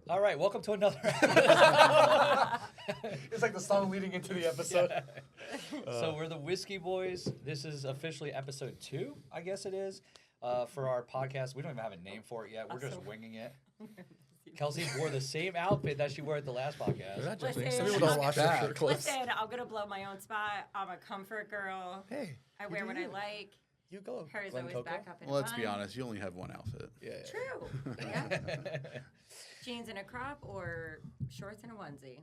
All right, welcome to another It's like the song leading into the episode. So we're the Whiskey Boys. This is officially episode 2, I guess it is, for our podcast. We don't even have a name for it yet. We're just winging it. Kelsey wore the same outfit that she wore at the last podcast. Listen, Some people don't watch their shirt clips. Listen, I'm gonna blow my own spot. I'm a comfort girl. Hey, I wear what I like. You go. Hers Glen always Coco. back up in Well, let's be mine. honest. You only have one outfit. Yeah. True. Yeah. Jeans and a crop or shorts and a onesie.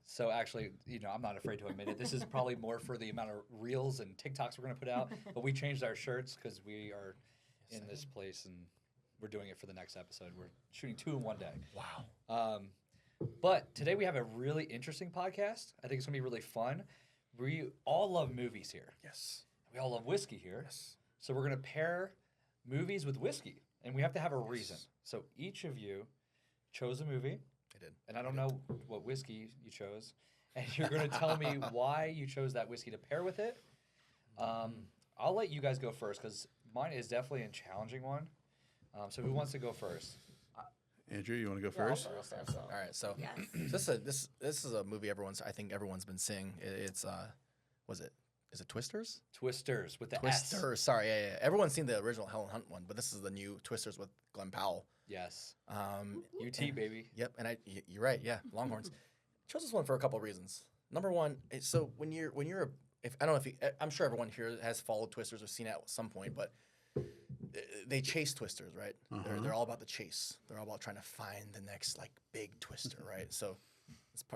So actually, I'm not afraid to admit it. This is probably more for the amount of reels and TikToks we're going to put out. But we changed our shirts because we are in this place and we're doing it for the next episode. We're shooting 2 in one day. Wow. But today we have a really interesting podcast. I think it's going to be really fun. We all love movies here. Yes. We all love whiskey here. Yes. So we're going to pair movies with whiskey. And we have to have a reason. So each of you chose a movie. I did. And I don't know what whiskey you chose. And you're going to tell me why you chose that whiskey to pair with it. I'll let you guys go first because mine is definitely a challenging one. So who wants to go first? Andrew, you want to go first? All right. So Yes. this is a movie I think everyone's been seeing. It's is it Twisters? Twisters with the Twisters. S. Sorry, yeah. Everyone's seen the original Helen Hunt one, but this is the new Twisters with Glenn Powell. Yes. UT, and- baby. Yep, and you're right. Yeah, Longhorns. Chose this one for a couple of reasons. Number one, so when you're I don't know I'm sure everyone here has followed Twisters or seen it at some point, but they chase Twisters, right? They're all about the chase. They're all about trying to find the next like big Twister, right? So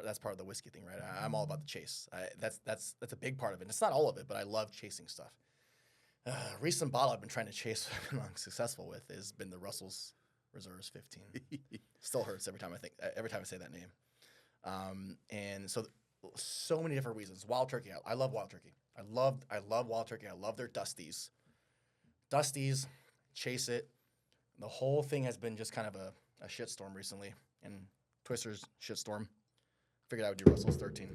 that's part of the whiskey thing, right? I'm all about the chase. That's a big part of it. And it's not all of it, but I love chasing stuff. Recent bottle I've been trying to chase, I've been unsuccessful with, has been the Russell's Reserves 15. Still hurts every time I say that name. And so many different reasons. Wild Turkey. I love Wild Turkey. I love Wild Turkey. I love their Dusties. Dusties, chase it. The whole thing has been just kind of a shitstorm recently. And Twister's shitstorm. Figured I would do Russell's 13.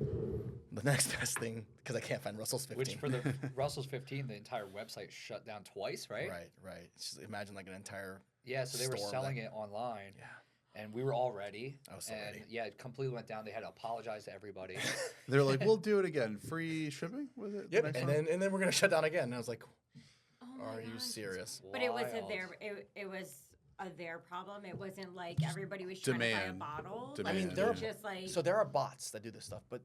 The next best thing, because I can't find Russell's 15. Which for the Russell's 15, the entire website shut down twice, right? Right. Just imagine like an entire Yeah, so they were store selling that- it online. Yeah. And we were all ready. I was so and ready. Yeah, it completely went down. They had to apologize to everybody. They're like, we'll do it again. Free shipping with it? the Yep. next And one? then we're gonna shut down again. And I was like, Oh my are you gosh. serious? But it was Wild. it was their problem. It wasn't like everybody was trying to buy a demand. bottle. Demand, I mean, It there was yeah. just like So there are bots that do this stuff, but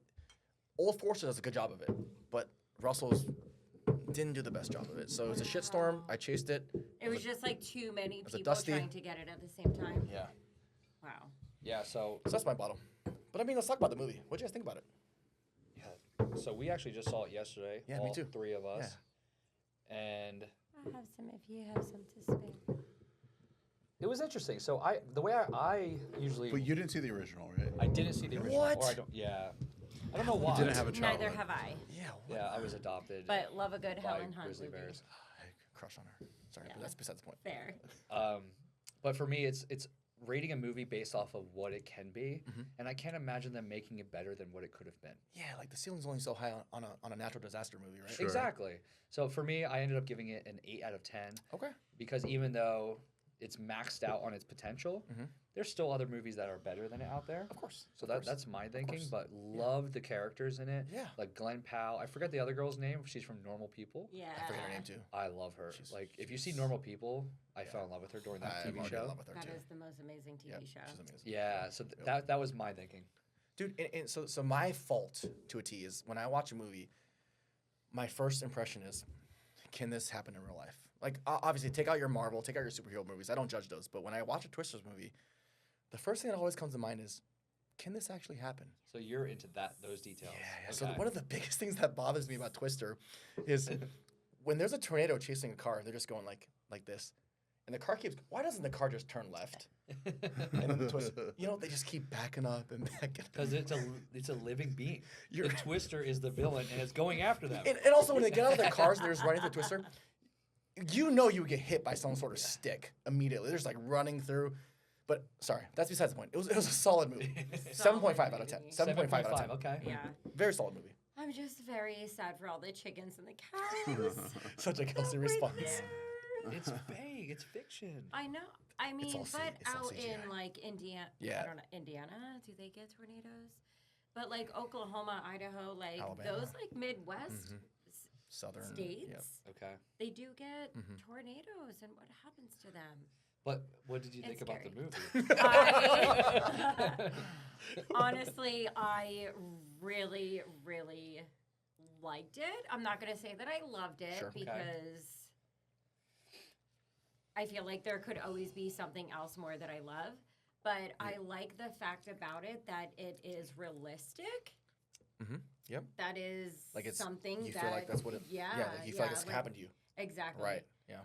Old Forester does a good job of it. But Russell's didn't do the best job of it. So it was a shitstorm. I chased it. it was just like too many was a people Dusty. trying to get it at the same time. Yeah. Wow. Yeah, so So that's my bottle. But I mean, let's talk about the movie. What do you guys think about it? so we actually just saw it yesterday. Yeah, me all too. 3 of us. And I have some if you have some to spare. it was interesting. So the way I usually But you didn't see the original, right? I didn't see the original. What? Or I don't. Yeah, I don't know why. Didn't have a childhood. Neither have I. Yeah. Yeah, I was adopted. But love a good by Helen Hunt grizzly movie. bears. I crush on her. Sorry, Yeah. but that's besides the point. Fair. But for me, it's rating a movie based off of what it can be, Mm-hmm. and I can't imagine them making it better than what it could have been. Yeah, like the ceiling's only so high on a natural disaster movie, right? Sure. Exactly. So for me, I ended up giving it an 8 out of 10 Okay. because even though it's maxed out on its potential, there's still other movies that are better than it out there. Of course. So of course. that's my thinking, course. but love the characters in it. Yeah. Like Glenn Powell. I forget the other girl's name. She's from Normal People. Yeah. I forget her name too. I love her. She's- Like if you see Normal People, I fell in love with her during that I'm TV already in show. love with her That too. is the most amazing TV Yep, show. she's amazing. Yeah, so that was my thinking. Dude, and so my fault to a T is when I watch a movie, my first impression is, can this happen in real life? Like, obviously, take out your Marvel, take out your superhero movies. I don't judge those. But when I watch a Twisters movie, the first thing that always comes to mind is, can this actually happen? So you're into those details. Yeah. So Okay. one of the biggest things that bothers me about Twister is when there's a tornado chasing a car, they're just going like this. And the car keeps, why doesn't the car just turn left? And then the twist, they just keep backing up and backing up. Because it's a living being. You're- The Twister is the villain, and it's going after them. And also, when they get out of their cars and they're just running through Twister, you would get hit by some sort of stick immediately. They're just like running through. But sorry, that's besides the point. It was a solid movie. 7.5 out of 10. 7.5 out of 10. Okay. Yeah. Very solid movie. I'm just very sad for all the chickens and the cows. Such a Kelsey Right response. there. It's fake. It's fiction. I know. I mean, all but it's all out in CGI. like Indiana, Yeah. I don't know, Indiana, do they get tornadoes? But like Oklahoma, Idaho, like Alabama. those like Midwest Southern states, Yep. Okay. they do get tornadoes, and what happens to them? But what did you think It's about the scary. movie? Honestly, I really, really liked it. I'm not going to say that I loved it Sure. Okay. because I feel like there could always be something else more that I love. But I like the fact about it that it is realistic. Yep. That is Like it's something you that feel like that's what it. yeah, Like you feel like it's like- happened to you. Exactly. Right. Yeah.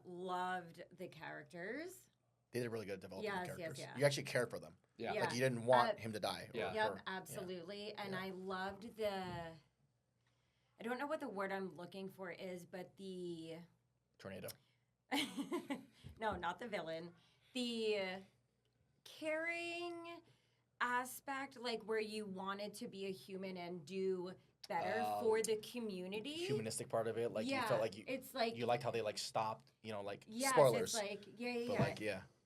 Loved the characters. They did really good developing Yes, the yes, characters. yeah. You actually cared for them. Yeah. Yeah. Like you didn't want him to die. or Yeah. Yep, her. absolutely. And Yeah. I loved I don't know what the word I'm looking for is, but the Tornado. no, not the villain. The caring aspect, like where you wanted to be a human and do better for the community. Humanistic part of it, like yeah, you felt like it's like you liked how they like stopped. Like yes, spoilers. it's like yeah, but yeah, like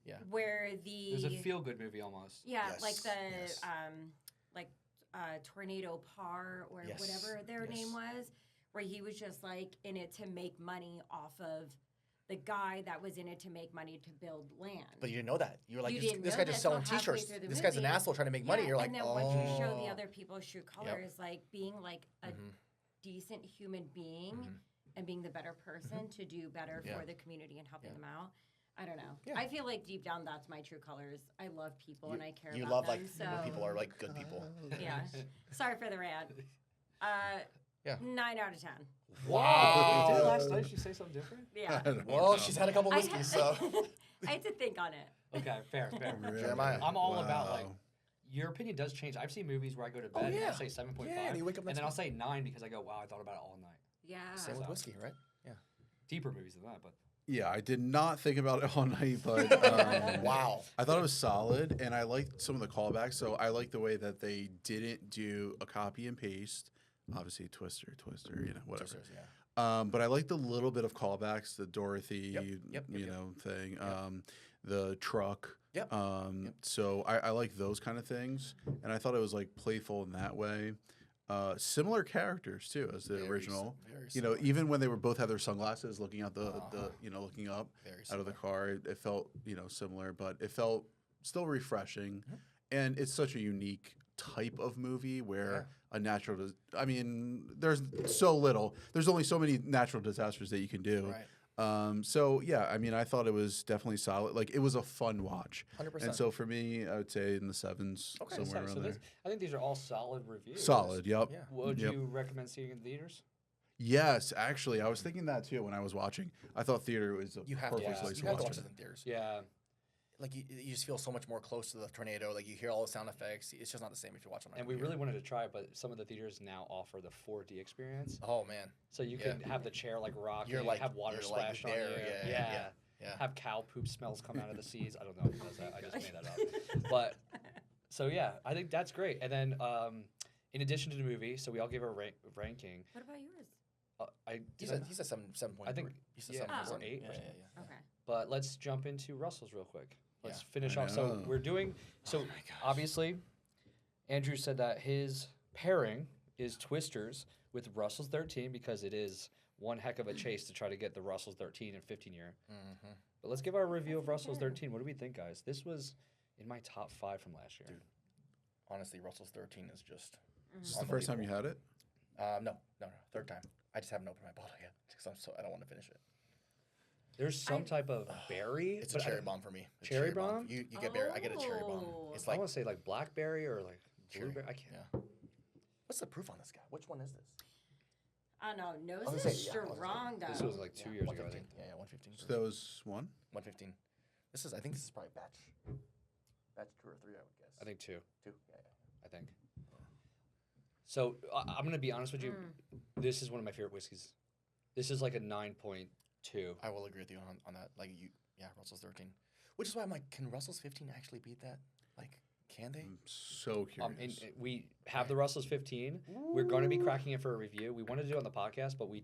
yeah. where It was a feel-good movie almost. yeah, like Yes, the yes. like Tornado Par or Yes, whatever their yes. name was, where he was just like in it to make money off of the guy that was in it to make money to build land. But you didn't know that. You were like, You this didn't guy know just that till selling halfway T-shirts. through the This guy's an movie. asshole trying to make money. Yeah, You're like, and then oh. once you show the other people's true colors, like being like a Mm-hmm. decent human being and being the better person to do better Yeah. for the community and helping them out. I don't know. Yeah. I feel like deep down that's my true colors. I love people and I care You about love them. like so when people are like good people. yeah. Sorry for the rant. Yeah. 9 out of 10. Wow. Did last night she say something different? Yeah. Well, she's had a couple I whiskeys, so. I had to think on it. Okay, fair. Jeremiah. I'm all about like Wow. your opinion does change. I've seen movies where I go to bed and yeah. I'll say 7.5, Yeah, and you wake up and next then I'll say 9 because I go, wow, I thought about it all night. Yeah. Same with whiskey, right? Deeper movies than that, but Yeah, I did not think about it all night, but Wow. I thought it was solid, and I liked some of the callbacks. So I like the way that they didn't do a copy and paste. Obviously, Twister, whatever. Twisters, yeah. But I liked a little bit of callbacks, the Dorothy, Yep, thing, the truck. Yep. So I like those kind of things, and I thought it was like playful in that way. Similar characters too as the Very original. very You know, similar. even when they were both had their sunglasses, looking out the looking up Very out of the similar. car, it felt similar, but it felt still refreshing, Mm-hmm. and it's such a unique type of movie where a natural. I mean, there's so little. There's only so many natural disasters that you can do. Right. So yeah, I mean, I thought it was definitely solid. Like it was a fun watch. 100%. And so for me, I would say in the sevens, Okay, somewhere around there. I think these are all solid reviews. Solid. Yep. Yeah. Would Yep. you recommend seeing it in theaters? Yes, actually, I was thinking that too when I was watching. I thought theater was a You have to perfect watch place this. to You have to watch watch it. this in theaters. Yeah. Like you just feel so much more close to the tornado. Like you hear all the sound effects. It's just not the same if you watch it on. a And we computer. really wanted to try it, but some of the theaters now offer the 4D experience. Oh man. So you can have the chair like rocking, You're like- have water you're like splash on there, you. yeah. Have cow poop smells come out of the seats. I don't know who does that. I just made that up. But so yeah, I think that's great. And then in addition to the movie, so we all gave our ranking. What about yours? He said 7.3. I think he said Yeah. 7.3. or 8 Yeah, or yeah, something. yeah. Okay. But let's jump into Russell's real quick. Let's Yeah. finish I off. So know. we're doing. So obviously, Andrew said that his pairing is Twisters with Russell's 13 because it is one heck of a chase to try to get the Russell's 13 and 15 year. Mm-hmm. But let's give our review of Russell's 13. What do we think, guys? This was in my top 5 from last year. Dude. Honestly, Russell's 13 is just. Is this the first time you had it? No, third time. I just haven't opened my bottle yet because I don't want to finish it. There's some type of berry. It's a but cherry bomb for me. A Cherry bomb? You get berry. I get a cherry bomb. Oh. It's I like want to say like blackberry or like cherry. blueberry. I can't. Yeah. What's the proof on this guy? Which one is this? I don't know. I Nose was is gonna say, yeah, I was gonna say. strong though. This was like 2 years ago, I 115. think. Yeah, 115. So that was one. 115. I think this is probably batch 2 or 3, I would guess. I think 2. 2. Yeah. I think. So I'm gonna be honest with you. This is one of my favorite whiskeys. This is like a 9.2. I will agree with you on that. Like Russell's 13. Which is why I'm like, can Russell's 15 actually beat that? Like, can they? I'm so curious. We have the Russell's 15. We're going to be cracking it for a review. We wanted to do it on the podcast, but we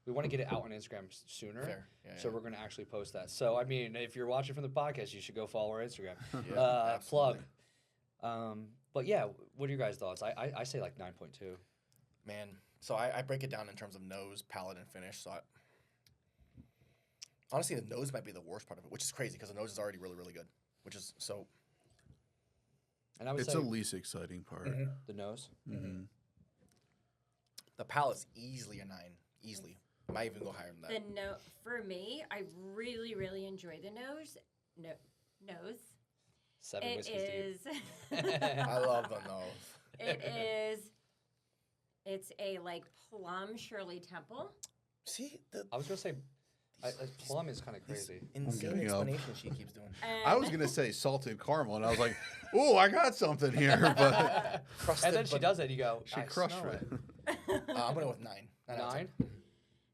we want to get it out on Instagram sooner. Fair. Yeah, So we're going to actually post that. So, I mean, if you're watching from the podcast, you should go follow our Instagram. Yeah, Plug. But yeah, what are your guys' thoughts? I say like 9.2. Man, so I break it down in terms of nose, palate, and finish. So honestly, the nose might be the worst part of it, which is crazy because the nose is already really, really good. Which is so. And I would It's say the least exciting part. the nose. Mm-hmm. The palate's easily a 9. Easily. Might even go higher than that. For me, I really, really enjoy the nose. Nose. 7 It whiskeys is. I love the nose. It is. It's a like plum Shirley Temple. See, I was going to say plum is kind of crazy. insane getting up. explanation she keeps doing. I was gonna say salted caramel, and I was like, "Oh, I got something here," but Crusted, And then she but- does it, and you go, she I crushed smell it. I'm going with 9. 9 out of 10. 9?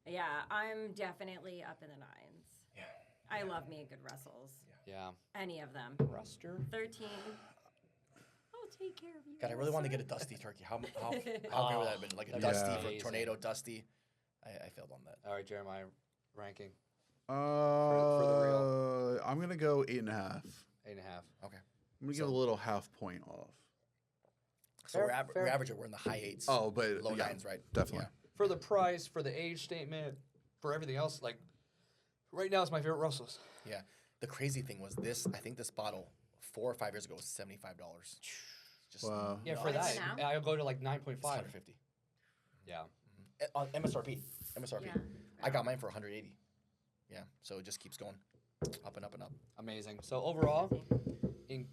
Yeah, I'm definitely up in the 9s. Yeah. I love me a good Russells. Yeah. Any of them. Ruster? 13. I'll take care of you. God, I really want to get a dusty turkey. How great would that have been? Like a That'd be dusty, for amazing. tornado dusty. I failed on that. All right, Jeremiah, ranking. I'm gonna go 8.5. 8.5. Okay. I'm gonna give a little half point off. So Fair, we're fair. average. We're in the high 8s. Oh, but low yeah, 9s, right? definitely. For the price, for the age statement, for everything else, like, right now it's my favorite Russells. Yeah. The crazy thing was this. I think this bottle 4 or 5 years ago was $75. Just Wow. Yeah, for nuts. that, Now? I'll go to like 9.5. It's 150 Yeah. on MSRP. MSRP. Yeah. I got mine for 180. Yeah. So it just keeps going up and up and up. Amazing. So overall, I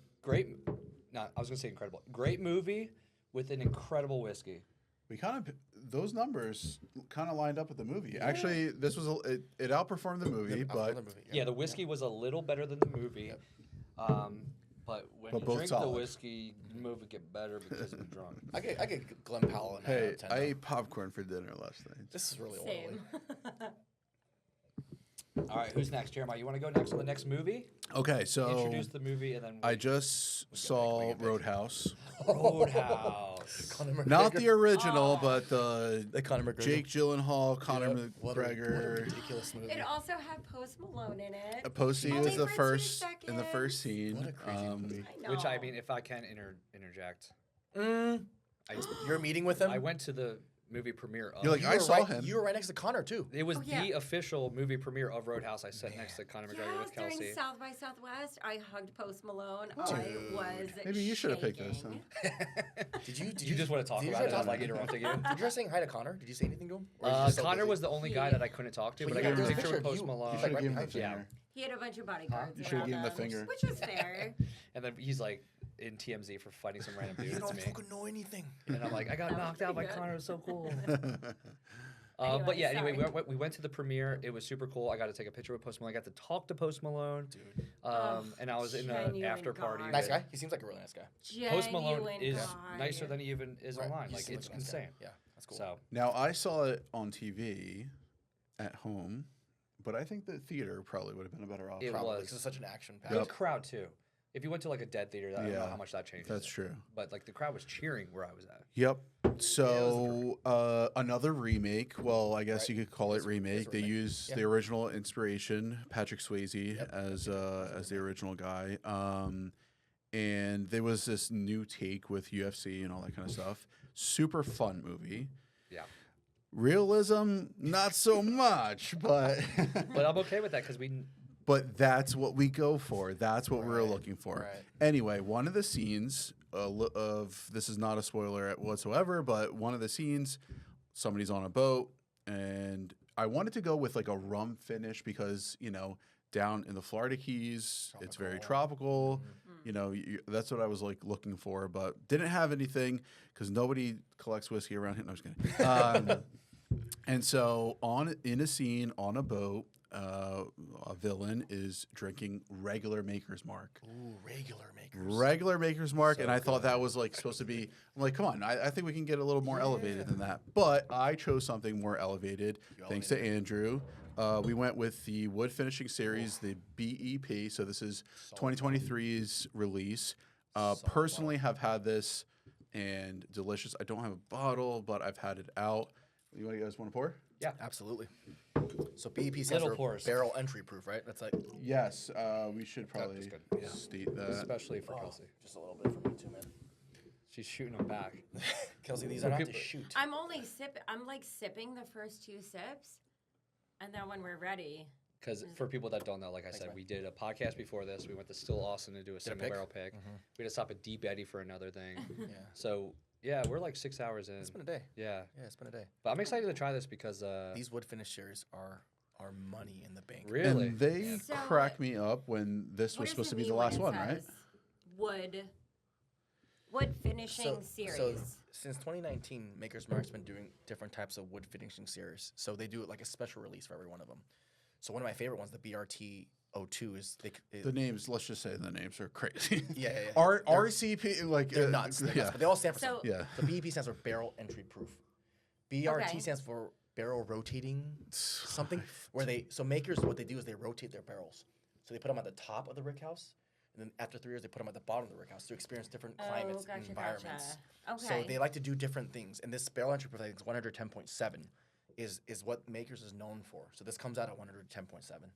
was gonna say incredible. Great movie with an incredible whiskey. We kind of those numbers kind of lined up with the movie. Actually, this was it outperformed the movie, but Another movie, Yeah, the whiskey was a little better than the movie. But when But you both drink the solid. whiskey, the movie get better because you're drunk. I get Glen Powell in 9 out hey, of 10. I though. ate popcorn for dinner last night. This is really oily. Same. All right, who's next? Jeremiah, you want to go next on the next movie? Okay, so Introduce the movie and then I just saw make it big. Roadhouse. Roadhouse. Conor McGregor. Not the original, but the The Conor McGregor. Jake Gyllenhaal, Conor Yep. What a McGregor. ridiculous movie. It also had Post Malone in it. Posty Only was the for 2 first in the seconds. first scene. What a crazy movie. I know. Which I mean, if I can interject, You're meeting with him? I went to the movie premiere of. You're like, You I were saw right, him. You were right next to Connor, too. It was Oh, yeah. the official movie premiere of Roadhouse. I sat next to Conor McGregor Yes, with Kelsey. during South by Southwest, I hugged Post Malone. I Dude. was Maybe you should have picked this. shaking. Did you You just want to talk did you about it? try I'm to like talk- interrupting you. Did you try saying hi to Connor? Did you say anything to him? Or was you just so Connor busy? was the only guy that I couldn't talk to, But but I you got a got the picture with picture. Post You Malone. should have given him the Yeah. finger. He had a bunch of bodyguards. You should have given him the around finger. him, which was fair. And then he's like in TMZ for fighting some random dude. You It's don't me. fucking know anything. And I'm like, I got That was knocked out by pretty good. Connor. It was so cool. But yeah, anyway, Anyway, we went to the premiere. It was super cool. I got to take a picture with Post Malone. I got to talk to Post Malone. Dude. And I was in the Genuine after party. guy. Nice with- guy. He seems like a really nice guy. Post Malone Genuine is guy. nicer than he even is Right. online. He Like, seems it's like a nice guy. insane. Yeah, that's cool. So, Now I saw it on TV at home, but I think the theater probably would have been a better option. It Probably was. because it's such an action pack. good crowd, too. If you went to like a dead theater, I don't know Yeah, how much that changes. That's it. true. But like the crowd was cheering where I was at. Yep. So another remake. Well, I guess Right. you could call it It's a remake. They remake. used Yeah. the original inspiration, Patrick Swayze, Yep. as the original guy. And there was this new take with UFC and all that kind of stuff. Super fun movie. Yeah. Realism, not so much, but But I'm okay with that because but that's what we go for. That's what we're Right, looking for. right. Anyway, one of the scenes of this is not a spoiler whatsoever, but one of the scenes, somebody's on a boat, and I wanted to go with like a rum finish because down in the Florida Keys, it's very tropical. That's what I was like looking for, but didn't have anything because nobody collects whiskey around here. No, I'm just kidding. And so in a scene on a boat, a villain is drinking regular Maker's Mark. Ooh, regular makers. Regular Maker's Mark, So and I thought that good. was like supposed to be. I'm like, come on, I think we can get a little more elevated than that. But I chose something more elevated, thanks to Andrew. We went with the wood finishing series, the BEP. So this is 2023's release. Personally, have had this and delicious. I don't have a bottle, but I've had it out. You guys want to pour? Yeah. Absolutely. So BEP stands Little for pours. barrel entry proof, right? That's like Yes, we should probably just good. Yeah. state that. Especially for Kelsey. just a little bit for me too, man. She's shooting them back. Kelsey, these For are not to people- shoot. I'm only I'm like sipping the first 2 sips, and then when we're ready, Because for people that don't know, like I said, man. we did a podcast before this. We went to Still Austin to do a single pick? barrel pick. We had to stop at Deep Eddy for another thing. Yeah. So yeah, we're like 6 hours in. It's been a day. Yeah, Yeah, it's been a day. but I'm excited to try this because These wood finish series are money in the bank. really, And they So, cracked me up when this what was does supposed it to be the mean when last it one, right? says wood finishing series. So since 2019, Maker's Mark's been doing different types of wood finishing series. So they do like a special release for every one of them. So one of my favorite ones, the BRT 02, is The names, let's just say the names are crazy. yeah. RCP, like They're nuts. They're nuts, but they all stand for So- something. Yeah. So BEP stands for barrel entry proof. BRT Okay. stands for barrel rotating something. Where makers, what they do is they rotate their barrels. So they put them at the top of the rick house, and then after 3 years they put them at the bottom of the rick house to experience different climates and environments. Gotcha. So Okay. they like to do different things, and this barrel entry proof, I think it's 110.7, is what Makers is known for. So this comes out at 110.7.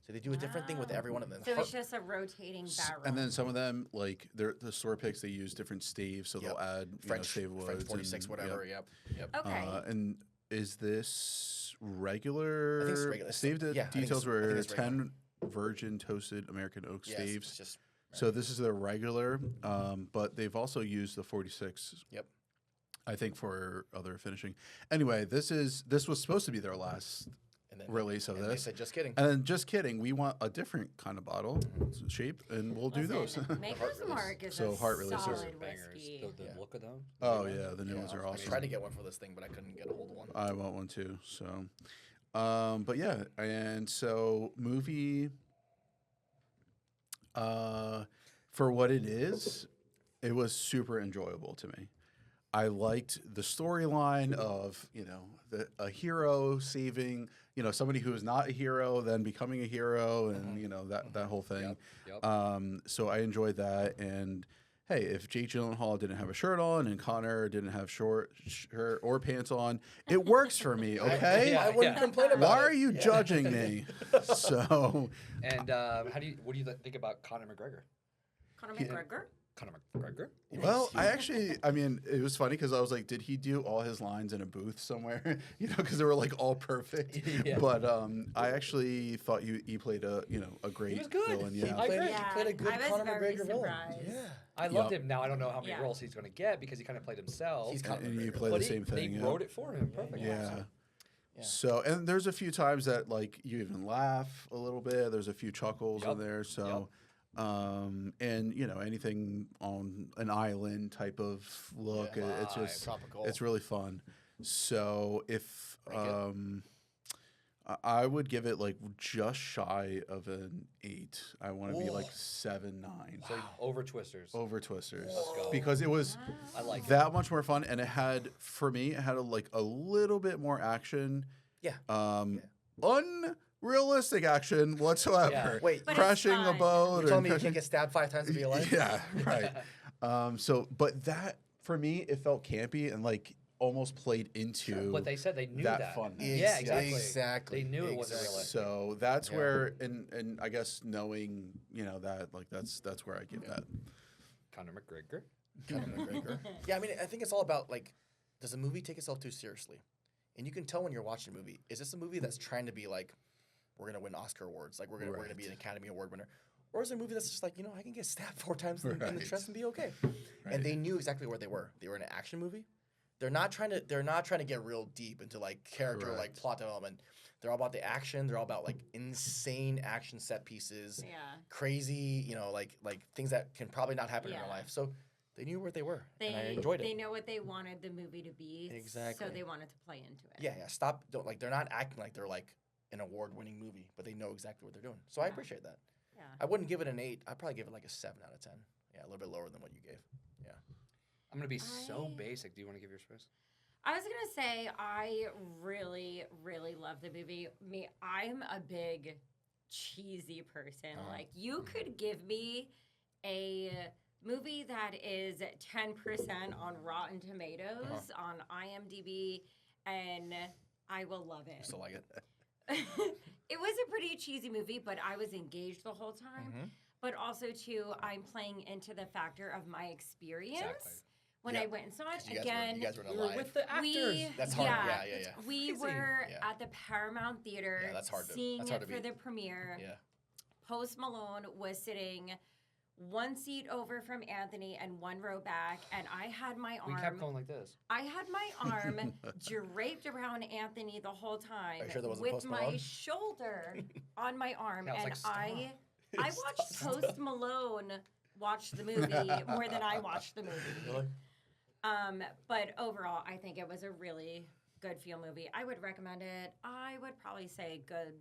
So they do a different thing with every one of them. So it's just a rotating barrel. And then some of them, like the store picks, they use different staves, so Yep. they'll add French, stave woods. French 46, and, whatever. Yep. Yep. okay. And is this regular? I think it's regular. Stave Yeah, I think details it's- I think were it's regular. 10 virgin toasted American oak Yes, staves. it's just So this is their regular, but they've also used the 46. Yep. I think for other finishing. Anyway, this was supposed to be their last and then release of and they this. said, just kidding. And then just kidding, we want a different kind of bottle shape, and we'll do those. Listen, Maker's Mark is So a heart releases. solid bangers. whiskey. The Yeah. look of them. Oh yeah, the new ones are I awesome. tried to get one for this thing, but I couldn't get a hold of one. I want one too. So, but yeah, and so movie. For what it is, it was super enjoyable to me. I liked the storyline of a hero saving somebody who is not a hero then becoming a hero and that whole thing. Yep. So I enjoyed that, and hey, if Jake Gyllenhaal didn't have a shirt on and Connor didn't have short shirt or pants on, it works for me. Okay, Yeah, I wouldn't yeah. complain about why it. are you judging me? So And what do you think about Conor McGregor? Conor McGregor? Conor McGregor? well, I mean, it was funny because I was like, did he do all his lines in a booth somewhere? Because they were like all perfect. Yeah. But I actually thought he played a great was good. villain. He Yeah. played- Yeah, played a good I was Conor very McGregor villain. surprised. Yeah. I loved Yep. him. Now I don't know how many Yeah. roles he's going to get because he kind of played himself. He's Conor And you McGregor. play but the same thing. They yeah. wrote it for him perfectly. Yeah. Yeah. So, and there's a few times that like you even laugh a little bit. There's a few chuckles Yup. in there. So, and anything on an island type of look, Yeah. it's just Tropical. it's really fun. So if Rank it. I would give it like just shy of an 8. I want to be like Ooh. 7, 9 So over Twisters. over Twisters Let's go. because it was I like that much more fun, and it had for me it had a little bit more action. Yeah. Unrealistic action whatsoever. Yeah. Wait, But it's crashing a fun. boat. you're telling and me you crashing- can't get stabbed 5 times to be alive? Yeah, right. But that for me, it felt campy and like almost played into. But they said they knew that that. fun. Yeah, exactly. Exactly. They knew it wasn't Exactly. realistic. So that's Yeah. where, and I guess knowing that, like that's where I give that. Conor McGregor. Conor McGregor. Yeah, I mean, I think it's all about like, does a movie take itself too seriously? And you can tell when you're watching a movie. Is this a movie that's trying to be like, we're gonna win Oscar awards, like we're gonna be an Academy Award winner, or is it a movie that's just like, I can get stabbed 4 times in the Right. chest and be okay? Right. And they knew exactly where they were. They were in an action movie. They're not trying to get real deep into like character like Correct. plot development. They're all about the action. They're all about like insane action set pieces, Yeah. crazy, like things that can probably not happen in real Yeah. life. So they knew where they were, and I They enjoyed They it. know what they wanted the movie to be. Exactly. So they wanted to play into it. Yeah. Stop. Don't like. They're not acting like they're like an award-winning movie, but they know exactly what they're doing. So I Yeah. appreciate that. Yeah. I wouldn't give it an 8. I'd probably give it like a 7 out of 10. Yeah, a little bit lower than what you gave. Yeah. I'm going to be so I- basic. Do you want to give yours first? I was gonna say I really, really love the movie. I'm a big cheesy person. Like you could give me a movie that is 10% on Rotten Tomatoes on IMDb, and I will love it. You still like it? It was a pretty cheesy movie, but I was engaged the whole time. Mm-hmm. But also, too, I'm playing into the factor of my experience Exactly. when Yeah. I went and saw it. You Again, guys were We were alive. with the actors. we That's hard. Yeah, Yeah. we Crazy. were Yeah. at the Paramount Theater Yeah, that's hard to- seeing that's hard it to for beat. the premiere. Yeah. Post Malone was sitting one seat over from Anthony and one row back, and I had my We arm. kept going like this. I had my arm draped around Anthony the whole time Are you sure there wasn't with Post my Malone? shoulder on my arm, Yeah, I was and like, "Stop." I watched Post Malone watch the movie more than I watched the movie. Really? But overall, I think it was a really good feel movie. I would recommend it. I would probably say good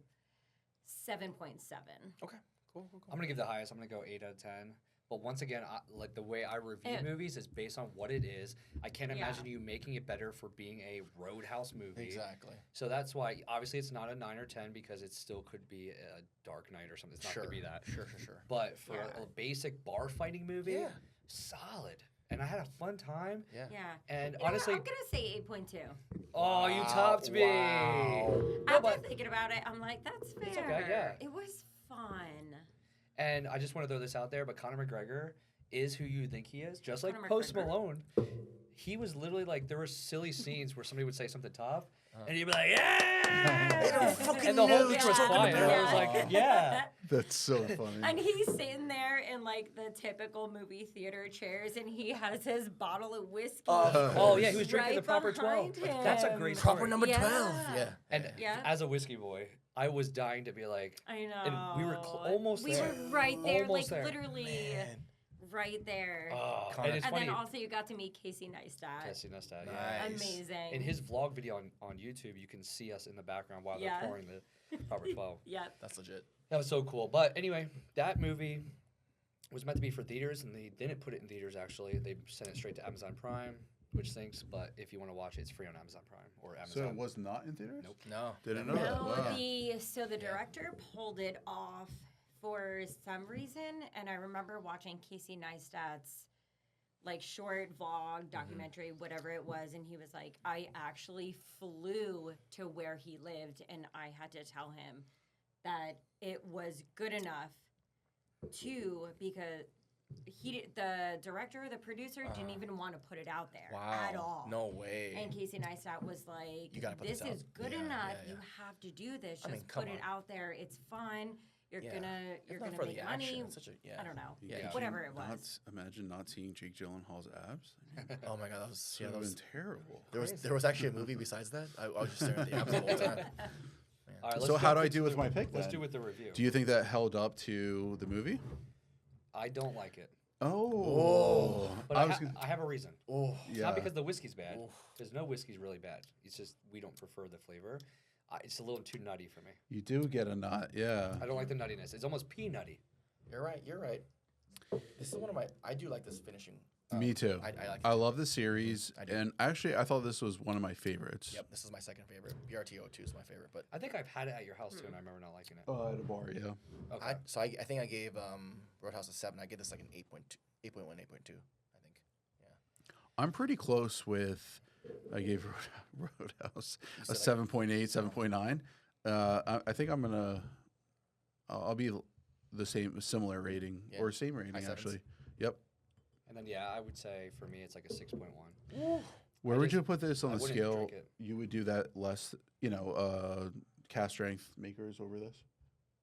7.7. Okay. Cool. I'm gonna give the highest. I'm gonna go 8 out of 10. But once again, like the way I review It- movies is based on what it is. I can't Yeah. imagine you making it better for being a Roadhouse movie. Exactly. So that's why obviously it's not a 9 or 10 because it still could be a Dark Knight or something. It's not Sure. gonna be that. Sure. But for Yeah. a basic bar fighting movie, Yeah. solid. And I had a fun time. Yeah. Yeah. And You know, honestly, I'm gonna say 8.2. oh, you topped me. Wow. No, After but- thinking about it, I'm like, that's fair. It's okay, yeah. It was fun. And I just want to throw this out there, but Conor McGregor is who you think he is. Just like Conor Post McGregor. Malone. He was literally like, there were silly scenes where somebody would say something tough, and he'd be like, yeah! They don't fucking And the whole know theater what was you're talking quiet. And I was about. like, yeah. That's so funny. And he's sitting there in like the typical movie theater chairs, and he has his bottle of whiskey. Oh, yeah, he was drinking right the proper 12. behind That's a him. great Proper story. number Yeah. 12. Yeah. And Yeah. as a whiskey boy, I was dying to be like, I know. and we were almost We there. were right there, Almost like there. literally right there. And it's and funny. then also you got to meet Casey Neistat. Casey Neistat, yeah. Nice. Amazing. In his vlog video on YouTube, you can see us in the background while Yeah. they're pouring the proper 12. Yep. That's legit. That was so cool. But anyway, that movie was meant to be for theaters, and they didn't put it in theaters, actually. They sent it straight to Amazon Prime, which stinks. But if you want to watch it, it's free on Amazon Prime or Amazon. So it was not in theaters? Nope. No. Didn't know that. No, Wow. the director pulled it off for some reason, and I remember watching Casey Neistat's like short vlog, documentary, whatever it was, and he was like, I actually flew to where he lived, and I had to tell him that it was good enough because the director, the producer, didn't even want to put it out there at all. No way. And Casey Neistat was like, You gotta put this this out. is good Yeah, enough. yeah, You yeah. have to do this. I Just mean, come put it on. out there. It's fun. You're Yeah. gonna If not for make the money. action, it's such a I don't know. Yeah. Could Whatever you it was. Imagine not seeing Jake Gyllenhaal's abs. Oh my god, that was That yeah, would that have was been terrible. there was actually a movie besides that. I was just staring at the abs the whole time. All right, So let's how get do I into do with the- my pick Let's then? do with the review. Do you think that held up to the movie? I don't like it. Oh. But I I, was gonna- I have a reason. Oh, It's yeah. not because the whiskey's bad. Oof. Because no whiskey's really bad. It's just we don't prefer the flavor. It's a little too nutty for me. You do get a nut, yeah. I don't like the nuttiness. It's almost peanutty. you're right. You're right. This is one of my. I do like this finishing. Me too. I like. I love the series, I do. and actually, I thought this was one of my favorites. Yep, this is my second favorite. BRTO2 is my favorite, but I think I've had it at your house too, and I remember not liking it. At a bar, yeah. Okay. I think I gave Roadhouse a 7. I give this like an 8.2, 8.1, 8.2. I think. I'm pretty close with. I gave Roadhouse a said like- 7.8, 7.9. I think I'm gonna. I'll be the similar rating Yeah. or same rating High sevens. actually. Yep. And then yeah, I would say for me it's like a 6.1. Where I would just- you put this on I the wouldn't scale? drink it. You would do that less, cast strength makers over this.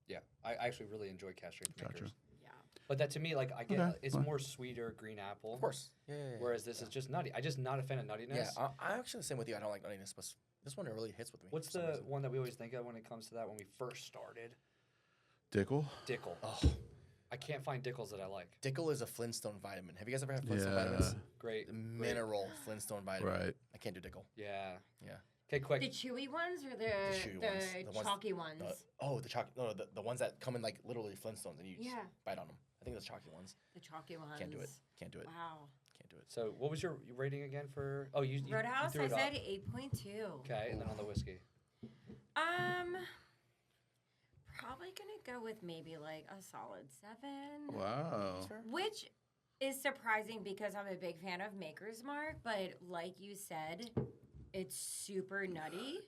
Yeah, I actually really enjoy castrated Gotcha. makers. Yeah. But that to me, like I get, Okay, it's fine. more sweeter green apple. Of course. Yeah. Whereas this is just nutty. I just not a fan of nuttiness. Yeah, I'm actually the same with you. I don't like nuttiness, but this one really hits with me. What's for some the reason. one that we always think of when it comes to that when we first started? Dickel. Dickel. Oh, I can't find Dickles that I like. Dickel is a Flintstone vitamin. Have you guys ever had Flintstone Yeah. vitamins? Great. The mineral Flintstone vitamin. Right. I can't do Dickel. Yeah. Yeah. Okay, quick. The chewy ones or the chewy ones. The ones- chalky ones? The ones that come in like literally Flintstones and you just Yeah. bite on them. I think those chalky ones. The chalky ones. Can't do it. Can't do it. Wow. Can't do it. So what was your rating again for? Oh, you Roadhouse, threw I it up. said 8.2. Okay, and then on the whiskey. Probably gonna go with maybe like a solid 7. Wow. Which is surprising because I'm a big fan of Maker's Mark, but like you said, it's super nutty.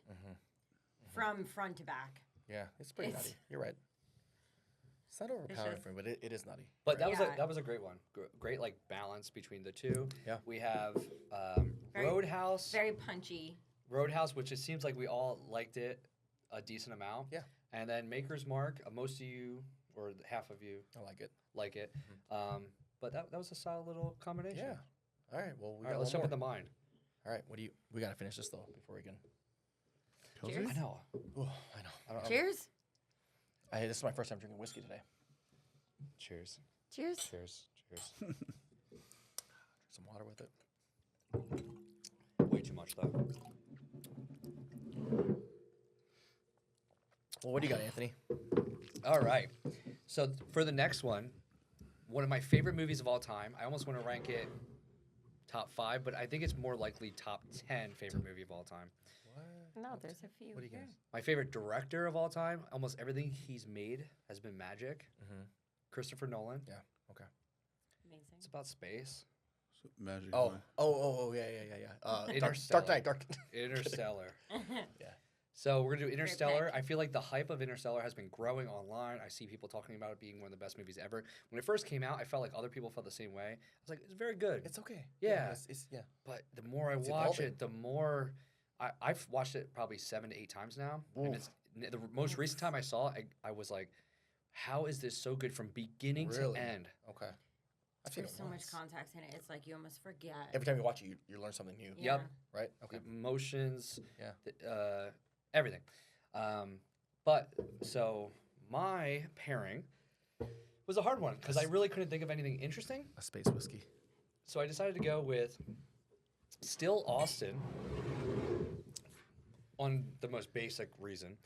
from front to back. Yeah, it's pretty nutty. You're right. It's not overpowering just- for me, but it is nutty. But Right. that was a great one. Great like balance between the two. Yeah. We have Very- Roadhouse. Very punchy. Roadhouse, which it seems like we all liked it a decent amount. Yeah. And then Maker's Mark, most of you or half of you I like it. like it. But that was a solid little combination. Yeah. All right. Well, we All got right, let's one jump more. into mine. All right. We gotta finish this though before we can. Kelsey? Cheers. I know. Oh, I know. Cheers. This is my first time drinking whiskey today. Cheers. Cheers. Cheers. Cheers. Drink some water with it. Way too much though. Well, what do you got, Anthony? All right. So for the next one of my favorite movies of all time. I almost want to rank it top 5, but I think it's more likely top 10 favorite movie of all time. No, there's a few. What do you here. guys? My favorite director of all time. Almost everything he's made has been magic. Mm-hmm. Christopher Nolan. Yeah. Okay. Amazing. It's about space. Magic. Oh. Line. Oh. Yeah. Interstellar. Dark Knight. Interstellar. Yeah. So we're gonna do Interstellar. pick. I feel like the hype of Interstellar has been growing online. I see people talking about it being one of the best movies ever. When it first came out, I felt like other people felt the same way. I was like, it's very good. It's okay. Yeah. It's yeah. But the more I It's watch evolving. it, the more I've watched it probably 7 to 8 times now. And Oof. it's the most recent time I saw it, I was like, how is this so good from beginning Really? to end? Okay. I've seen There's it so much once. context in it. It's like you almost forget. Every time you watch it, you learn something new. Yeah. Yep. Right. Okay. Emotions, Yeah. everything. But so my pairing was a hard one because I really couldn't think of anything interesting. A space whiskey. So I decided to go with still Austin on the most basic reason.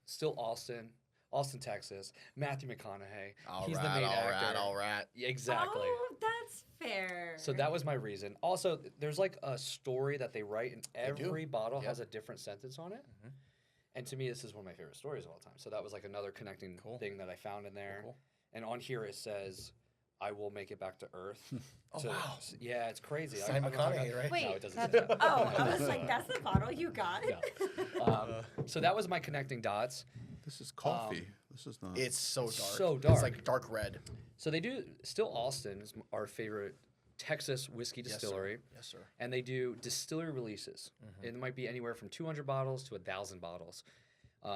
Still Austin, Texas. Matthew McConaughey. He's the main actor. All right. Yeah, exactly. Oh, that's fair. So that was my reason. Also, there's like a story that they write, and do. every bottle Yep. has a different sentence on it. Mhm. And to me, this is one of my favorite stories of all time. So that was like another connecting Cool. thing that I found in there. Cool. And on here it says, "I will make it back to Earth." Oh, wow. Yeah, it's crazy. Simon I'm not McConaughey, right? Wait, No, it doesn't. that's, say that. oh, I was like, that's the bottle you got? So that was my connecting dots. This is coffee. This is not. It's so dark. So It's dark. like dark red. So they do still Austin is our favorite Texas whiskey distillery, Yes, sir. and they do distillery releases. It might be anywhere from 200 bottles to 1,000 bottles.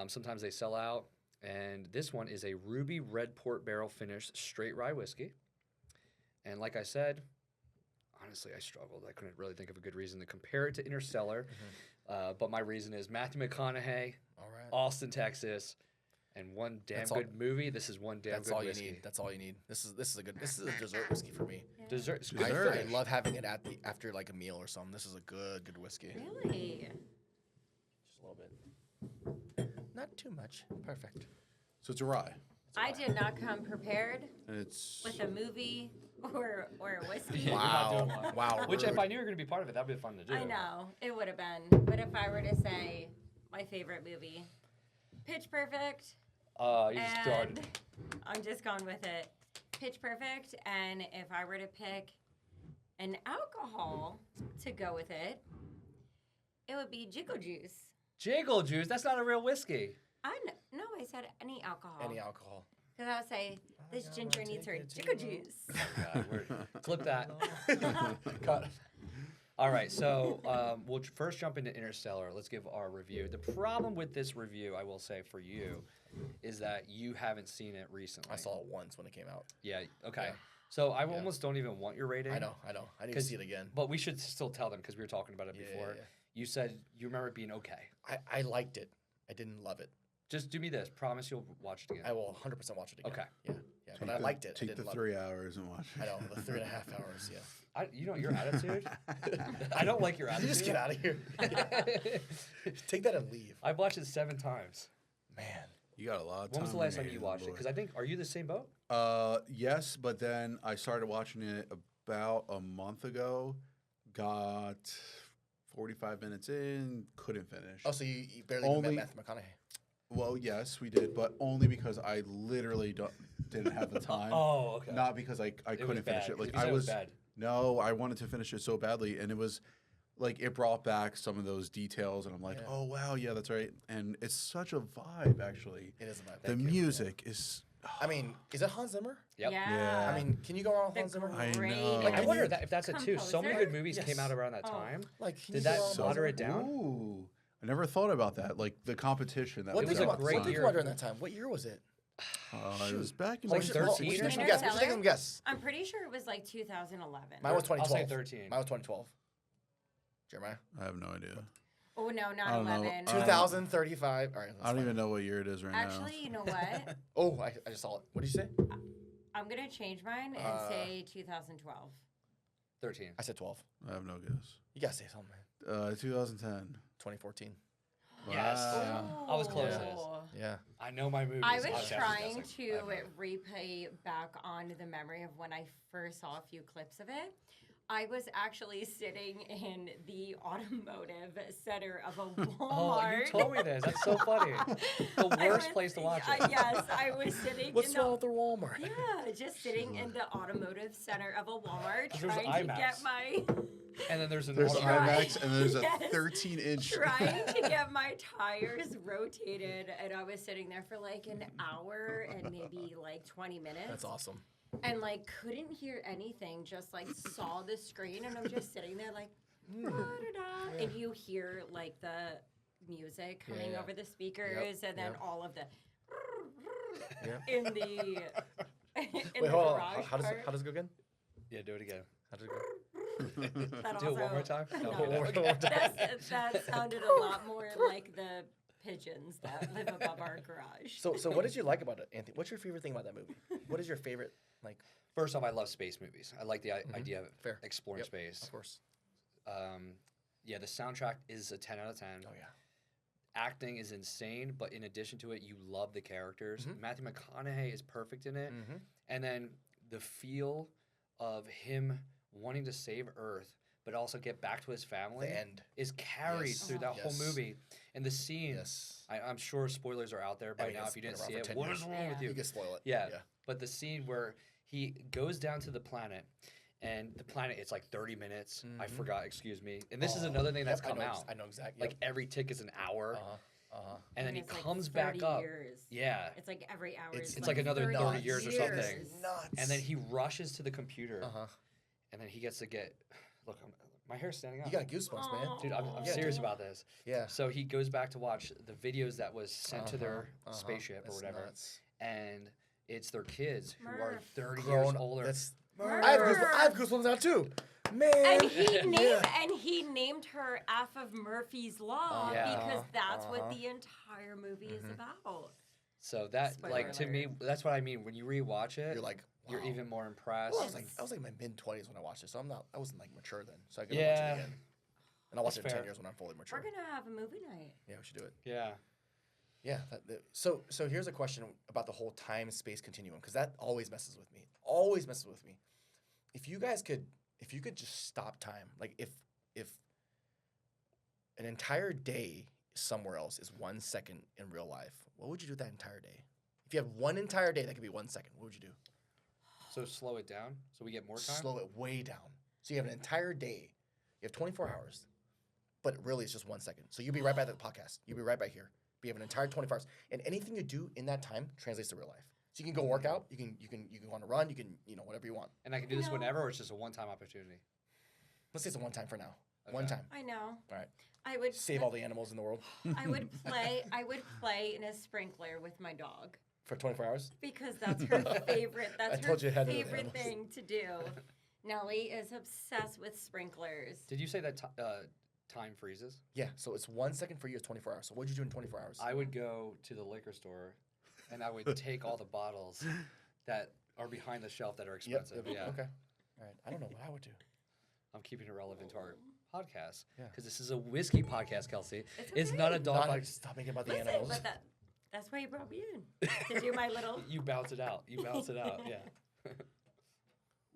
Sometimes they sell out, and this one is a ruby red port barrel finished straight rye whiskey. And like I said, honestly, I struggled. I couldn't really think of a good reason to compare it to Interstellar, but my reason is Matthew McConaughey, All right. Austin, Texas, and one damn That's all- good movie. This is one damn That's good all whiskey. you need. That's all you need. This is a dessert whiskey for me. Dessert. It's Dessert. good. I love having it after like a meal or something. This is a good whiskey. Really? Just a little bit. Not too much. Perfect. So it's a rye. I did not come prepared And it's. with a movie or a whiskey. Yeah, you're not doing Wow. one. Wow. Which, rude. if I knew you were going to be part of it, that'd be fun to do. I know, it would have been. But if I were to say my favorite movie, Pitch Perfect, You just started. and I'm just going with it. Pitch Perfect, and if I were to pick an alcohol to go with it, it would be Jiggle Juice. Jiggle Juice. That's not a real whiskey. No, I said any alcohol. Any alcohol. Because I would say, this gotta ginger needs her take it Jiggle to- Juice. God, clip that. Cut. All right, so we'll first jump into Interstellar. Let's give our review. The problem with this review, I will say for you, is that you haven't seen it recently. I saw it once when it came out. Yeah. Okay. Yeah. So I almost don't even want your rating. I know. I need to 'Cause- see it again. But we should still tell them because we were talking about it Yeah, before. yeah. You said you remember it being okay. I liked it. I didn't love it. Just do me this. Promise you'll watch it again. I will 100% watch it again. Okay. Yeah. Yeah. But I liked it. I Take didn't the love 3 hours and watch it. it. I know. The 3.5 hours. Yeah. You know your attitude. I don't like your You attitude. just get out of here. Take that and leave. I've watched it 7 times. Man. You got a lot of time. When was the on last your time you hands, watched it? boy. Because I think, are you the same boat? Yes, but then I started watching it about a month ago. Got 45 minutes in, couldn't finish. Oh, so you barely even Only- met Matthew McConaughey. Well, yes, we did, but only because I literally didn't have the time. Oh, okay. Not because I It was couldn't finish bad. it. Like You said I it was bad. no, I wanted to finish it so badly, and it was like it brought back some of those details, and I'm like, Yeah. oh wow, yeah, that's right. And it's such a vibe, actually. It is a vibe. The music is. I mean, is it Hans Zimmer? Yep. Yeah. I mean, can you go wrong with The Hans Zimmer? I great know. Like, I Can wonder you- if that's it too. So many composer? good movies came Yes. out around that Oh. time. Like, can Did you go that wrong with Hans moderate Zimmer? down? Ooh, I never thought about that. Like the competition. That What It did was you a want? great What did you year. want during that time? What year was it? It was back in Like like 13 We should or take some guess. We should take Interstellar? some guess. I'm pretty sure it was like 2011. Mine was I'll 2012. say 13. Mine was 2012. Jeremiah? I have no idea. Oh no, I not don't know. 11. 2035. All right. I don't even know what year it is right Actually, you know what? Oh, I just saw it. What did you say? I'm gonna change mine and say 2012. 13. I said 12. now. I have no guess. You gotta say something, man. 2010. 2014. Yes. Wow. I was closest. Oh. Yeah. I know my movies. I was Obviously, trying guessing. to I have no- replay back on the memory of when I first saw a few clips of it. I was actually sitting in the automotive center of a Walmart. Oh, you told me this. That's so funny. The I worst was- place to watch it. Yes, I was sitting What's in the wrong with the Walmart? yeah, just sitting in the automotive center of a Walmart There's trying to IMAX. get my And then there's an There's auto- Right. IMAX and there's a Yes. 13-inch. trying to get my tires rotated, and I was sitting there for like an hour and maybe like 20 minutes. That's awesome. And like couldn't hear anything, just like saw the screen, and I'm just sitting there like, da-da-da, and you hear like the music coming yeah. over the speakers, and then yep. all of the Yeah. in the in Wait, the hold on. garage How does part. it go again? Yeah, do it again. How does it go? That Do it one also- more time? No, Okay. One more time. that sounded a lot more like the pigeons that live above our garage. So what did you like about it, Anthony? What's your favorite thing about that movie? What is your favorite, like, First off, I love space movies. I like the idea of Fair. exploring Yep. space. of course. Yeah, the soundtrack is a 10 out of 10. Oh, yeah. Acting is insane, but in addition to it, you love the characters. Matthew McConaughey is perfect in it. Mm-hmm. And then the feel of him wanting to save Earth, but also get back to his family The end. is carried Yes. through that whole Yes. movie. And the scene, Yes. I'm sure spoilers are out there by mean, now it's if you didn't been see around it. for 10 What years. is wrong with Yeah. you? can spoil it. Yeah. But the scene where he goes down to the planet, and the planet, it's like 30 minutes. I forgot, excuse me. And this is another thing that's come out. I know exactly. Like every tick is an hour, and then he it's like comes 30 back up. years. Yeah. It's like every hour. It's is like another 30 years or something. It's nuts. And then he rushes to the computer, Uh-huh. and then he gets to get. Look, my hair's standing up. You got goosebumps, man. Dude, I'm Aw. serious about this. Yeah. So he goes back to watch the videos that was sent to their spaceship or That's whatever, nuts. and it's their kids who are Murph. 30 Grown- years older. That's, Murph. I have goosebumps now too. Man. And Yeah. he named her F of Murphy's Law Yeah. because that's what the entire movie is Mm-hmm. about. So that, Spoiler like, to me, alert. that's what I mean. When you rewatch it, You're like, you're wow. even more impressed. Well, I was like in my mid-20s when I watched it, so I wasn't like mature then. So I could watch it Yeah. again. And I'll watch That's it in 10 fair. years when I'm fully mature. We're gonna have a movie night. Yeah, we should do it. Yeah. Yeah. So here's a question about the whole time-space continuum, because that always messes with me. Always messes with me. If you could just stop time, like if an entire day somewhere else is 1 second in real life, what would you do that entire day? If you have one entire day that could be 1 second, what would you do? So slow it down so we get more time. Slow it way down. So you have an entire day. You have 24 hours, but really it's just 1 second. So you'll be right by the podcast. You'll be right by here. But you have an entire 24 hours, and anything you do in that time translates to real life. So you can go work out. You can go on a run. You can whatever you want. And I can do this whenever, or it's just a one-time opportunity. Let's say it's a one time for now. Okay. One time. I know. All right. I would Save all the animals in the world I would play in a sprinkler with my dog for 24 hours. because that's her favorite. That's I her told you it had to do with favorite animals. thing to do. Nellie is obsessed with sprinklers. Did you say that time freezes? Yeah. So it's 1 second for you is 24 hours. So what'd you do in 24 hours? I would go to the liquor store, and I would take all the bottles that are behind the shelf that are Yep. expensive. yep, Yeah. Okay. All right. I don't know what I would do. I'm keeping it relevant to our podcast Yeah. because this is a whiskey podcast, Kelsey. It's It's okay. not a dog Not, podcast. stop making about the Listen, animals. but that's why you brought me in to do my little. You bounce it out. You bounce it out. Yeah.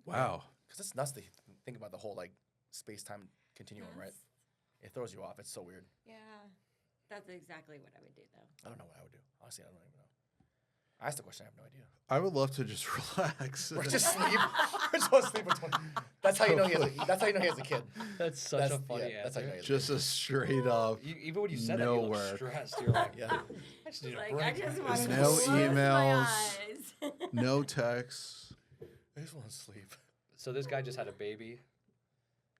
Wow. Because it's nuts to think about the whole like space-time continuum, right? Yes. It throws you off. It's so weird. Yeah, that's exactly what I would do though. I don't know what I would do. Honestly, I don't even know. I asked the question. I have no idea. I would love to just relax. Or just sleep. Or just want to sleep with 20. That's how you know he has a kid. That's such a funny That's how you know answer. he has Just a straight up. Even when you said no that, you work. looked stressed. You're like, Yeah. I just need a Like, break. I just want to No close my emails. eyes. No texts. I just want to sleep. So this guy just had a baby.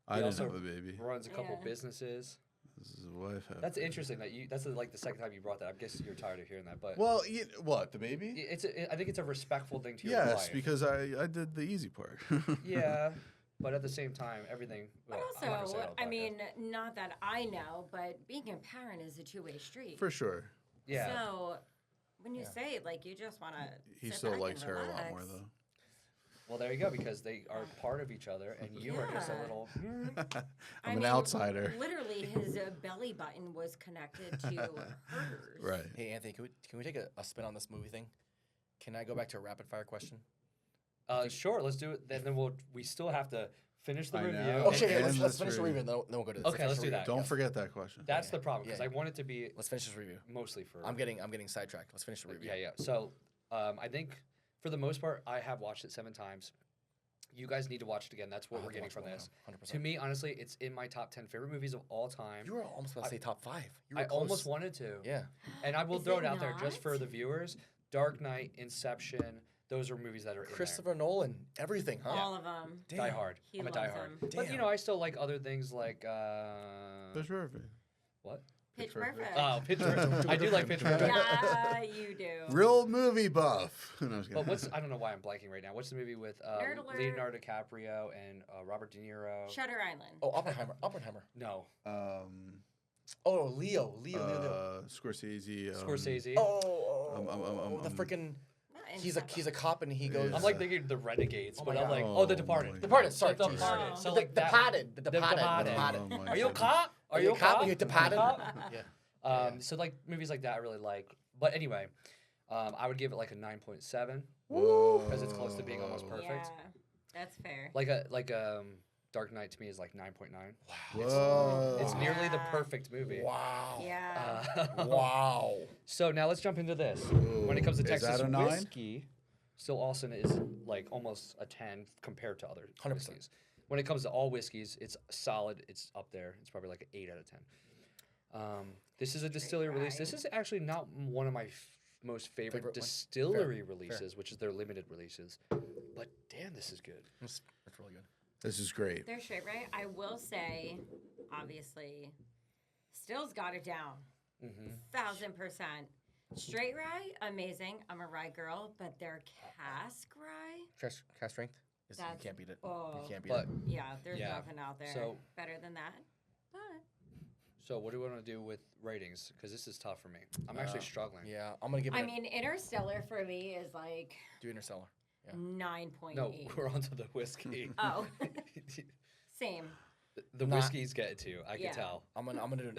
I He didn't also have a baby. Runs a couple Yeah. businesses. This is a wife. That's interesting that you. That's like the second time you brought that. I guess you're tired of hearing that, but Well, what the baby? I think it's a respectful thing to your Yes, wife. because I did the easy part. Yeah, but at the same time, everything. But well, I'm not gonna say also, it on the I podcast. mean, not that I know, but being a parent is a two-way street. For sure. yeah. So when you Yeah. say it, like, you just want to. He still likes her a lot more though. Well, there you go, because they are part of it other, and you are just a Yeah. little. I'm an outsider. Literally, his belly button was connected to hers. Right. Hey, Anthony, can we take a spin on this movie thing? Can I go back to a rapid fire question? Sure, let's do it. Then we still have to finish the I review. know. Oh, and- shit, and let's let's finish the review. review, then we'll go to this. Okay, let's do that. Don't Yes. forget that question. That's Yeah. the problem, because Yeah. I want it to be Let's finish this review. mostly for. I'm getting sidetracked. Let's finish the review. Yeah. So, I think for the most part, I have watched it 7 times. You guys need to watch it again. That's what we're getting from this. 100%. To me, honestly, it's in my top 10 favorite movies of all time. You were almost about to say top 5. You were I close. almost wanted to. Yeah. And I will Is throw it it out there just for not? the viewers. Dark Knight, Inception, those are movies that are Christopher Nolan, everything, huh? All of them. in there. Die Hard. He I'm a loves Die Hard. them. But you Damn. know, I still like other things like Pitch Perfect. what? Pitch Perfect. Perfect. Oh, Pitch Perfect. I do like Pitch Perfect. Yeah, you do. Real movie buff. No, I was But kidding. I don't know why I'm blanking right now. What's the movie with Nerd alert. Leonardo DiCaprio and Robert De Niro? Shutter Island. Oh, Oppenheimer. No. Oh, Leo. Scorsese. Scorsese. The freaking. Not He's Inception. a cop and he goes. I'm like thinking The Renegades, Oh but my I'm God. like, Oh The Departed. my Departed. Sorry, The Jesus. Departed. Oh. So The like that. Departed. The Departed. Departed. Oh my Are you a God. cop? Are you a cop? You Departed? Cop? Yeah. So like movies like that I really like. But anyway, I would give it like a 9.7 Whoa. because it's close to being almost perfect. Yeah, that's fair. Like Dark Knight to me is like 9.9. Whoa. It's nearly the Yeah. perfect movie. Wow. Yeah. Wow. So now let's jump into this. When it comes to Is Texas that a 9? whiskey, Still Austin is like almost a 10 compared to other 100%. whiskeys. When it comes to all whiskeys, it's solid. It's up there. It's probably like an 8 out of 10. This is a distillery release. This is actually not one of my most favorite Favorite one? distillery Fair. releases, which is their limited releases. But damn, this is good. That's really good. This is great. They're straight right. I will say, obviously, Still's got it down. 1,000%. Straight rye, amazing. I'm a rye girl, but their cask rye, Cast strength? You That's- can't beat it. oh. You can't beat But it. yeah, there's Yeah, nothing out there so- better than that. But So what do we want to do with ratings? Because this is tough for me. I'm actually struggling. Yeah, I'm gonna give it. I mean, Interstellar for me is like do Interstellar. Yeah. 9.8. No, we're on to the whiskey. Oh, same. The Nah. whiskey's get it too. I Yeah. can tell. I'm gonna do.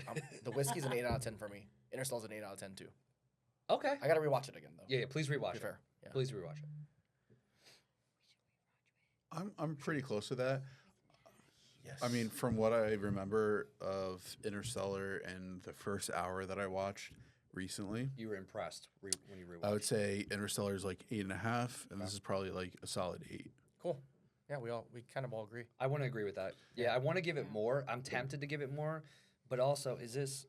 The whiskey's an 8 out of 10 for me. Interstellar's an 8 out of 10 too. Okay. I gotta rewatch it again though. Yeah, please rewatch To be it. fair. Yeah. Please rewatch it. I'm pretty close to that. Yes. I mean, from what I remember of Interstellar and the first hour that I watched recently, You were impressed when you rewatched. I would say Interstellar is like 8.5, and this is probably like a solid 8. cool. Yeah, we kind of all agree. I want to agree with that. Yeah, I want to give it more. I'm tempted to give it more, but also, it's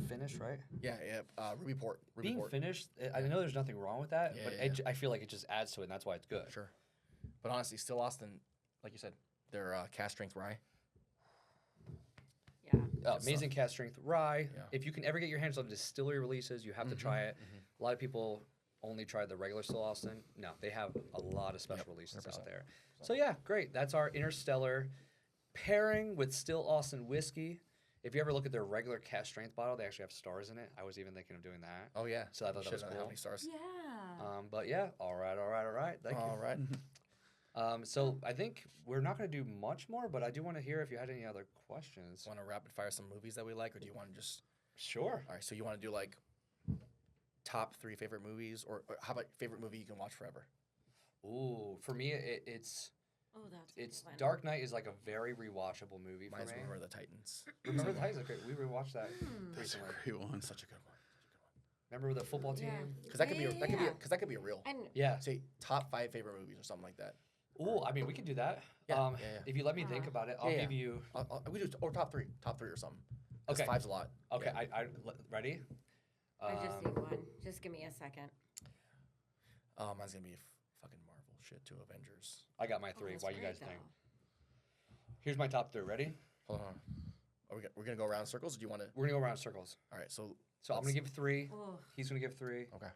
finished, right? Yeah, yeah. Ruby Port. Being finished, I know there's nothing wrong with that, Yeah, but yeah. I feel like it just adds to it, and that's why it's good. Sure. But honestly, still Austin, like you said, their cast strength rye. Yeah. Amazing cast strength rye. Yeah. If you can ever get your hands on distillery releases, you have to try it. A lot of people only try the regular Still Austin. No, they have a lot of special releases 100%. out there. So yeah, great. That's our Interstellar pairing with Still Austin whiskey. If you ever look at their regular cast strength bottle, they actually have stars in it. I was even thinking of doing that. Oh yeah. So I thought that Shit, was How cool. many stars? Yeah. But yeah, all right. Thank All right. you. So I think we're not going to do much more, but I do want to hear if you had any other questions. Want to rapid fire some movies that we like, or do you want to just? Sure. All right. So you want to do like top 3 favorite movies, or how about favorite movie you can watch forever? Ooh, for me, it's Oh, that's a good one. Dark Knight is like a very rewatchable movie for Mine's me. Remember the Titans. Remember the Titans? Okay, we rewatched that Hmm. That's a recently. great one. Such a good one. Remember the football team? Yeah. Because that could be Yeah. that could be a real. And Yeah. Say top 5 favorite movies or something like that. Ooh, I mean, we can do that. Yeah, yeah. If you let me think about it, I'll give you. We do or top 3 or something. Because Okay. 5's a lot. Okay, Yeah. ready? I just need one. Just give me a second. Mine's gonna be fucking Marvel shit too. Avengers. I got my 3. Oh, that's Why you great, guys think? though. Here's my top 3. Ready? Hold on. We're gonna go around in circles. Or do you want to? We're gonna go around in circles. All right. So So I'm gonna give 3. Ooh. He's gonna give 3. okay.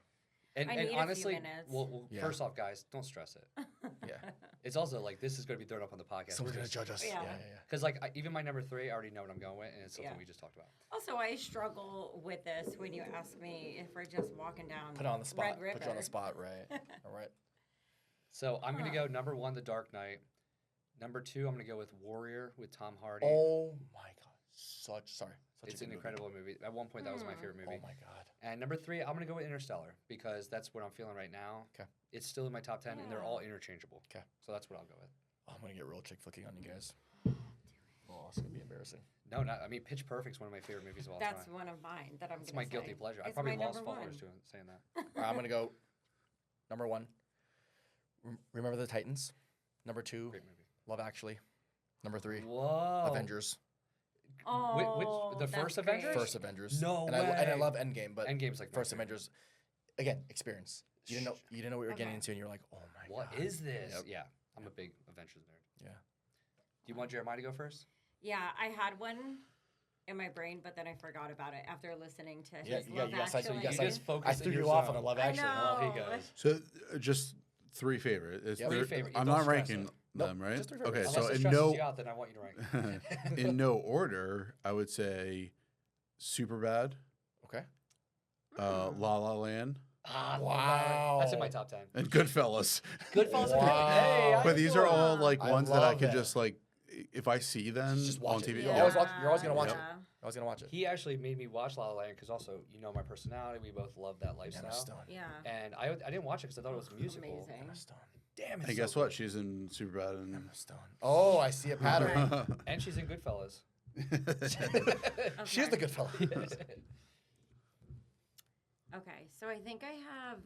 And, I and need a few honestly, minutes. well Yeah. first off, guys, don't stress it. Yeah. It's also like this is gonna be thrown up on the podcast. Someone's gonna judge us. Yeah. Yeah. Because like even my number 3, I already know what I'm going with, and it's something Yeah. we just talked about. Also, I struggle with this when you ask me if we're just walking down. Put it on the spot. Red River. Put you on the spot. Right. All right. So I'm gonna Huh. go number 1, The Dark Knight. Number 2, I'm gonna go with Warrior with Tom Hardy. Oh my god. Such It's a an good incredible movie. At one point, that was my favorite movie. movie. Oh my god. And number 3, I'm gonna go with Interstellar because that's what I'm feeling right now. 'Kay. It's still in my top 10, and they're Yeah. all interchangeable. 'Kay. So that's what I'll go with. Oh, I'm gonna get real chick flicking on you guys. Oh, it's gonna be embarrassing. No, not. I mean, Pitch Perfect's one of my favorite movies of all That's time. one of mine that I'm It's gonna my guilty say. pleasure. I It's probably my lost number followers one. saying that. All right, I'm gonna go. Number 1. Remember the Titans. Number 2. Great movie. Love Actually. Number 3. Whoa. Avengers. Oh, the that's first great. Avengers? First Avengers. No and I way. love Endgame, but Endgame's like my first favorite. Avengers. Again, experience. You didn't know what you were getting Okay. into, and you're like, oh my What god. is this? Yep. Yeah, I'm a big Avengers nerd. Yeah. Do you want Jeremiah to go first? Yeah, I had one in my brain, but then I forgot about it after listening to Yeah, his yeah, Love you got psyched, Actually. you got You just I focus threw in you your off on zone. the Love I Actually. know. Well, he goes. So just 3 favorite. Is Yep. Three there- favorite. You I'm don't not stress ranking it. them, Nope, right? just 3 Okay, favorites. Unless so it in stresses you out, then I want you to rank. in no order, I would say Superbad, Okay. La La Land, Wow. That's in my top 10. and Goodfellas. Goodfellas are Wow. great. Hey, I But these are all know. like I ones that I love could that. just like, if I see them Just watch on it. TV. You're yeah. always gonna watch it. Yeah. I was gonna watch it. He actually made me watch La La Land because also, you know my personality. We both love that Emma lifestyle. Stone. Yeah. And I didn't watch it because I thought it was a musical. Amazing. Emma Stone. Damn it. And guess what? She's in Superbad and Emma Stone. Oh, I see a pattern. And she's in Goodfellas. She is the good fella. Okay, so I think I have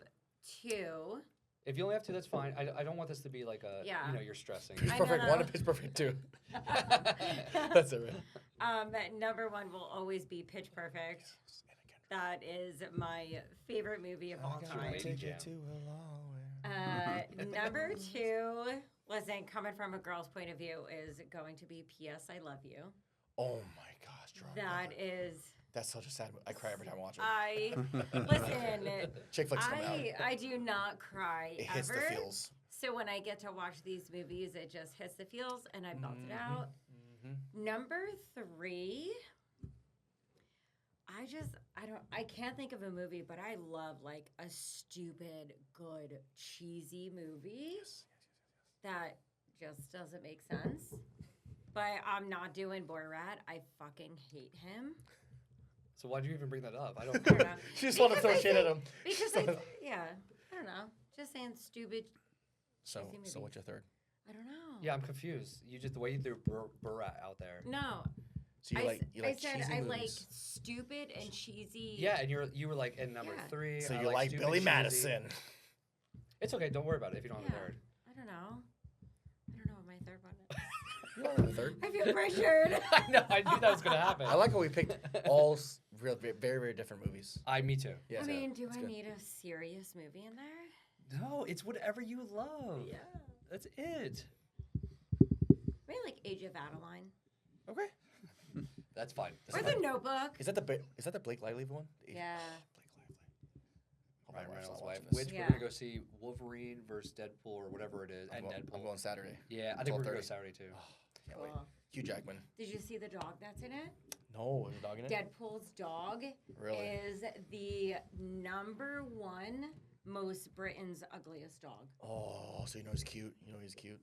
2. If you only have 2, that's fine. I don't want this to be like a, Yeah. you know, you're stressing. Pitch I Perfect know. 1 and Pitch Perfect 2. That's it, right? Number 1 will always be Pitch Perfect. That is my favorite movie of all time. Take it to a long way. Number 2, listen, coming from a girl's point of view, is going to be P.S. I Love You. Oh my gosh, Drum. That is, That's such a sad movie. I cry every time I watch it. listen, Chick flicks come out. I do not cry It hits ever. the feels. So when I get to watch these movies, it just hits the feels and I belt it out. Number 3, I can't think of a movie, but I love like a stupid, good, cheesy movie that just doesn't make sense. But I'm not doing Borat. I fucking hate him. So why'd you even bring that up? I I don't. don't know. She just want to throw Because I shade at think- him. Because I don't know. Just saying stupid. So cheesy what's your third? I don't know. Yeah, I'm confused. You just the way you threw Borat out there. No. So you like I said cheesy I movies. like stupid and cheesy. Yeah, and you were like in number Yeah. 3. So I you like stupid, Billy cheesy. Madison. It's okay. Don't worry about it if you don't have a Yeah. third. I don't know. I don't know what my third one is. You don't have a third. I feel pressured. I know. I knew that was gonna happen. I like how we picked all very, very different movies. Me too. Yeah, I mean, do that's I good. need a serious movie in there? No, it's whatever you love. Yeah. That's it. Maybe like Age of Adeline. Okay. That's fine. Or The Notebook. Is that the Blake Lively one? Yeah. Ryan Reynolds' watching wife. this. Which Yeah. we're gonna go see Wolverine versus Deadpool or whatever it is, I'm Deadpool. going Saturday. Yeah, I think we're gonna go 12:30. Saturday too. Can't wait. Cool. Hugh Jackman. Did you see the dog that's in it? No, is a dog in it? Deadpool's dog Really? is the number 1 most Britain's ugliest dog. Oh, so you know he's cute. You know he's cute.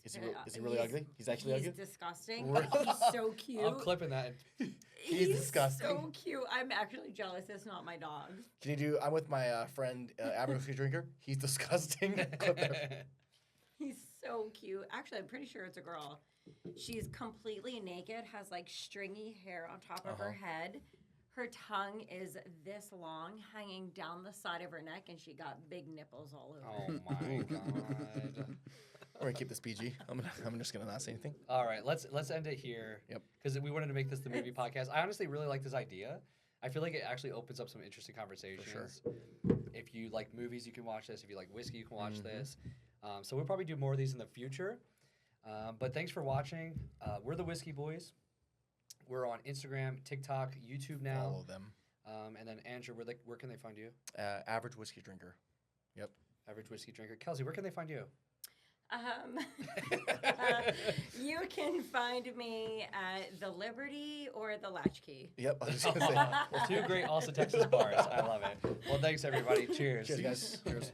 Is he He's really ugly? He's actually he's ugly? disgusting. Really? But he's so cute. I'm clipping that. He's disgusting. so cute. I'm actually jealous it's not my dog. Can you do? I'm with my friend, average whiskey drinker. He's disgusting. Clip that. He's so cute. Actually, I'm pretty sure it's a girl. She's completely naked, has like stringy hair on top of her head. her tongue is this long, hanging down the side of her neck, and she got big nipples all over. Oh my god. We're gonna keep this PG. I'm just gonna not say anything. All right, let's end it here. Yep. Because we wanted to make this the movie podcast. I honestly really like this idea. I feel like it actually opens up some interesting conversations. If you like movies, you can watch this. If you like whiskey, you can watch this. So we'll probably do more of these in the future. But thanks for watching. We're the Whiskey Boys. We're on Instagram, TikTok, YouTube now. Follow them. And then Andrew, where can they find you? Average whiskey drinker. Yep. Average Whiskey Drinker. Kelsey, where can they find you? You can find me at the Liberty or the Latchkey. Yep. I was just gonna say. Two great Austin, Texas bars. I love it. Well, thanks everybody. Cheers. Cheers, guys. Cheers.